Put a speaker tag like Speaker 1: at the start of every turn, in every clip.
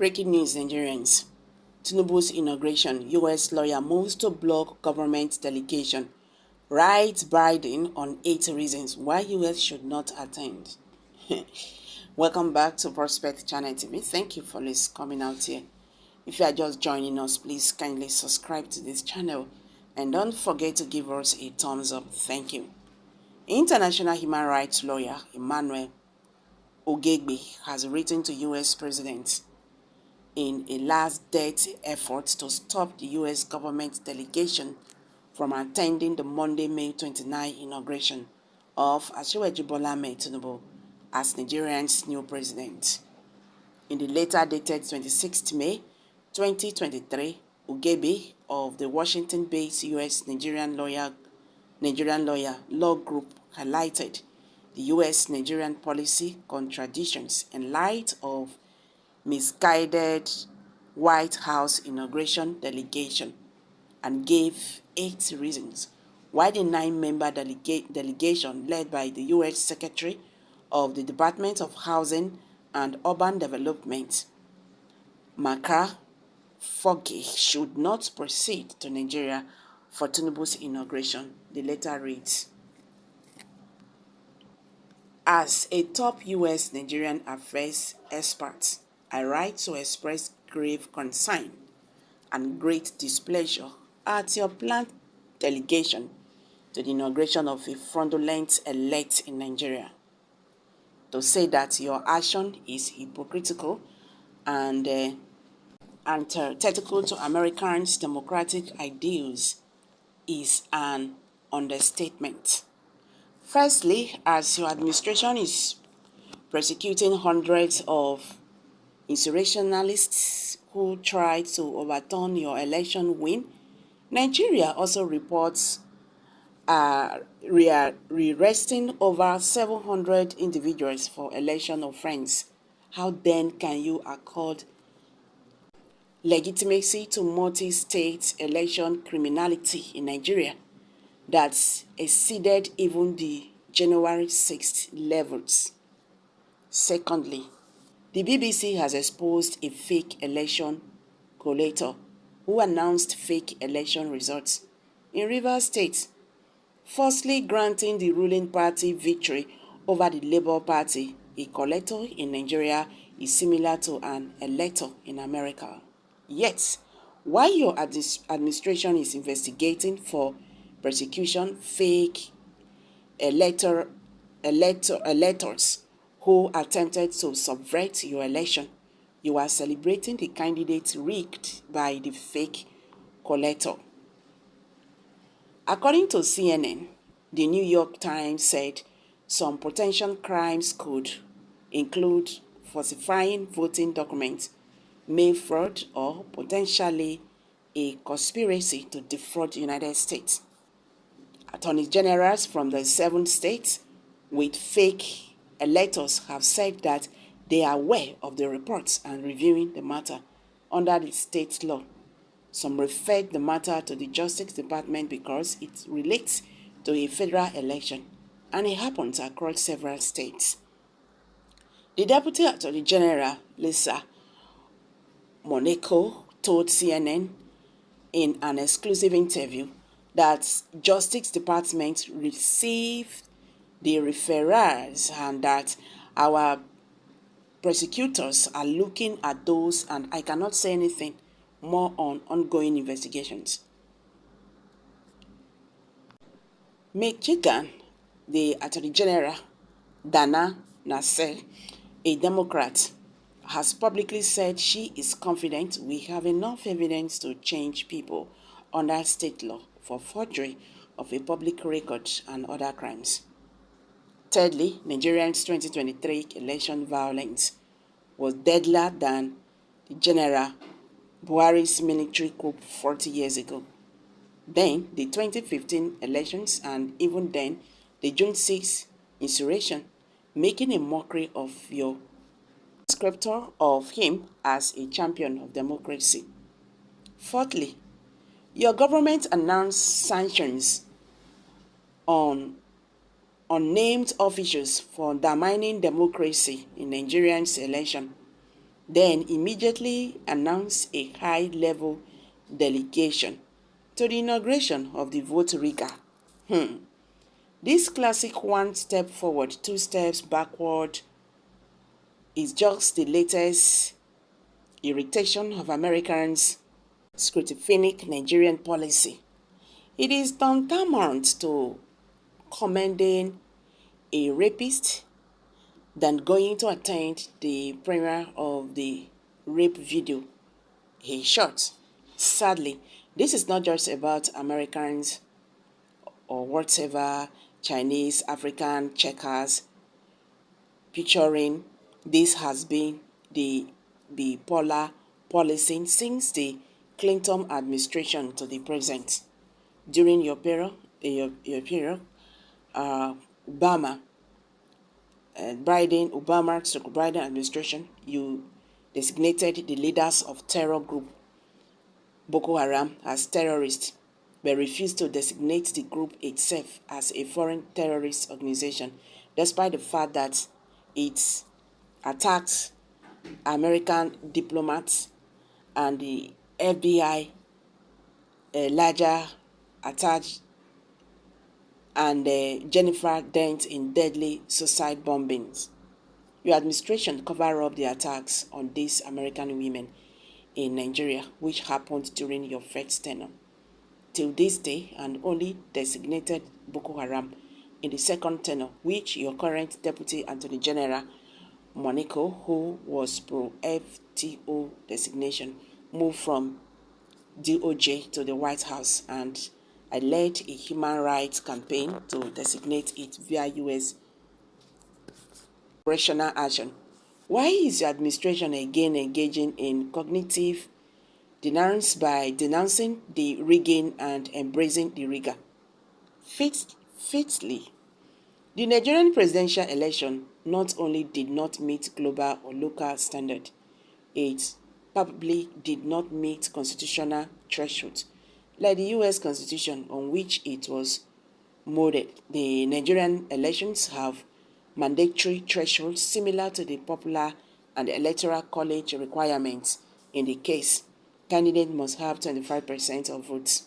Speaker 1: Breaking news, Nigerians. Tinubu's inauguration, U.S. lawyer moves to block government delegation. Writes Biden on 8 reasons why U.S. should not attend. Welcome back to Prospect Channel TV. Thank you for coming out here. If you are just joining us, please kindly subscribe to this channel and don't forget to give us a thumbs up. Thank you. International human rights lawyer Emmanuel Ogegbe has written to U.S. President in a last-ditch effort to stop the U.S. government delegation from attending the Monday, May 29 inauguration of Asiwaju Bola Ahmed Tinubu as Nigeria's new president. In the letter dated 26 May 2023, Ugebe of the Washington-based U.S. Nigerian lawyer law group highlighted the U.S.-Nigerian policy contradictions in light of misguided White House inauguration delegation and gave 8 reasons why the 9-member delegation led by the U.S. Secretary of the Department of Housing and Urban Development, Makar Foge, should not proceed to Nigeria for Tinubu's inauguration. The letter reads, "As a top U.S. Nigerian affairs expert, I write to express grave concern and great displeasure at your planned delegation to the inauguration of a fraudulent elect in Nigeria. To say that your action is hypocritical and antithetical to Americans' democratic ideals is an understatement. Firstly, as your administration is prosecuting hundreds of insurrectionists who tried to overturn your election win, Nigeria also reports rearresting over 700 individuals for election offense. How then can you accord legitimacy to multi-state election criminality in Nigeria that exceeded even the January 6th levels? Secondly, the BBC has exposed a fake election collator who announced fake election results in Rivers State, falsely granting the ruling party victory over the Labour Party. A collator in Nigeria is similar to an elector in America. Yet, while your administration is investigating for persecution fake electors who attempted to subvert your election, you are celebrating the candidate rigged by the fake collator. According to CNN, the New York Times said some potential crimes could include falsifying voting documents, mail fraud, or potentially a conspiracy to defraud the United States. Attorney generals from the 7 states with fake electors have said that they are aware of the reports and reviewing the matter under the state law. Some referred the matter to the Justice Department because it relates to a federal election and it happens across several states. The Deputy Attorney General, Lisa Monaco, told CNN in an exclusive interview that Justice Department received the referrals and that our prosecutors are looking at those, and I cannot say anything more on ongoing investigations. Michigan, the Attorney General, Dana Nassel, a Democrat, has publicly said she is confident we have enough evidence to change people under state law for forgery of a public record and other crimes. Thirdly, Nigerians' 2023 election violence was deadlier than the General Buhari's military coup 40 years ago. Then, the 2015 elections, and even then, the June 6 insurrection, making a mockery of your descriptor of him as a champion of democracy. Fourthly, your government announced sanctions on unnamed officials for undermining democracy in Nigerians' election. then immediately announced a high-level delegation to the inauguration of the vote rigger. This classic one step forward, two steps backward is just the latest irritation of Americans' schizophrenic Nigerian policy. It is tantamount to commending a rapist than going to attend the premiere of the rape video he shot. Sadly, this is not just about Americans or whatever Chinese, African checkers picturing. This has been the bipolar policy since the Clinton administration to the present. During your period, Obama, Biden administration, you designated the leaders of terror group Boko Haram as terrorists, but refused to designate the group itself as a foreign terrorist organization, despite the fact that it attacked American diplomats and the FBI larger attached and Jennifer Dent in deadly suicide bombings. Your administration covered up the attacks on these American women in Nigeria, which happened during your first tenure. Till this day, and only designated Boko Haram in the second tenure, which your current Deputy Attorney General, Moniko, who was pro-FTO designation, moved from DOJ to the White House, and I led a human rights campaign to designate it via U.S. operational action. Why is your administration again engaging in cognitive dissonance by denouncing the rigging and embracing the rigger? Fifthly, the Nigerian presidential election not only did not meet global or local standard, it probably did not meet constitutional thresholds. Like the U.S. Constitution on which it was molded, the Nigerian elections have mandatory thresholds similar to the popular and the electoral college requirements. In the case, candidates must have 25% of votes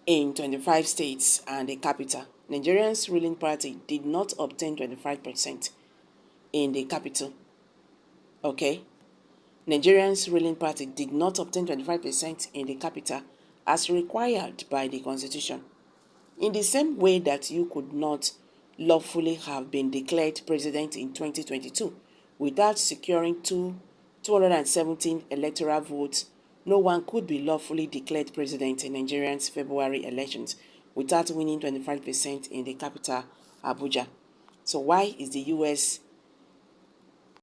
Speaker 1: in 25 states and the capital. Nigeria's ruling party did not obtain 25% in the capital. Okay? Nigeria's ruling party did not obtain 25% in the capital as required by the constitution. In the same way that you could not lawfully have been declared president in 2022 without securing 217 electoral votes, no one could be lawfully declared president in Nigeria's February elections without winning 25% in the capital, Abuja. So why is the U.S.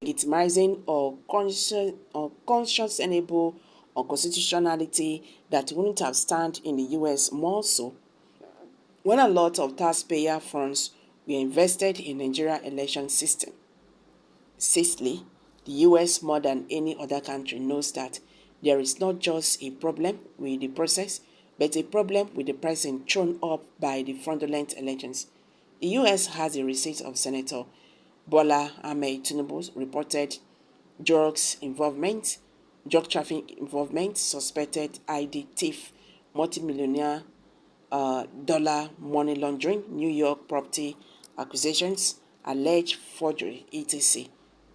Speaker 1: legitimizing or conscionable unconstitutionality that wouldn't have stand in the U.S. more so when a lot of taxpayer funds were invested in Nigerian election system? Sixthly, the U.S. more than any other country knows that there is not just a problem with the process, but a problem with the person thrown up by the fraudulent elections. The U.S. has a receipt of Senator Bola Ahmed Tinubu's reported drug trafficking involvement, suspected ID thief, multimillionaire dollar money laundering, New York property acquisitions, alleged forgery, etc.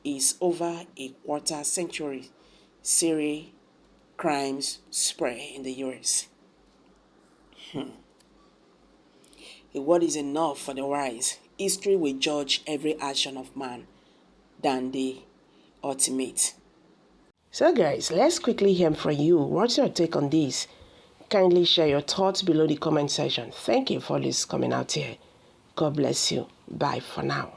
Speaker 1: is over a quarter century serial crimes spree in the U.S. A word is enough for the wise. History will judge every action of man than the ultimate. So guys, let's quickly hear from you. What's your take on this? Kindly share your thoughts below the comment section. Thank you for this coming out here. God bless you. Bye for now.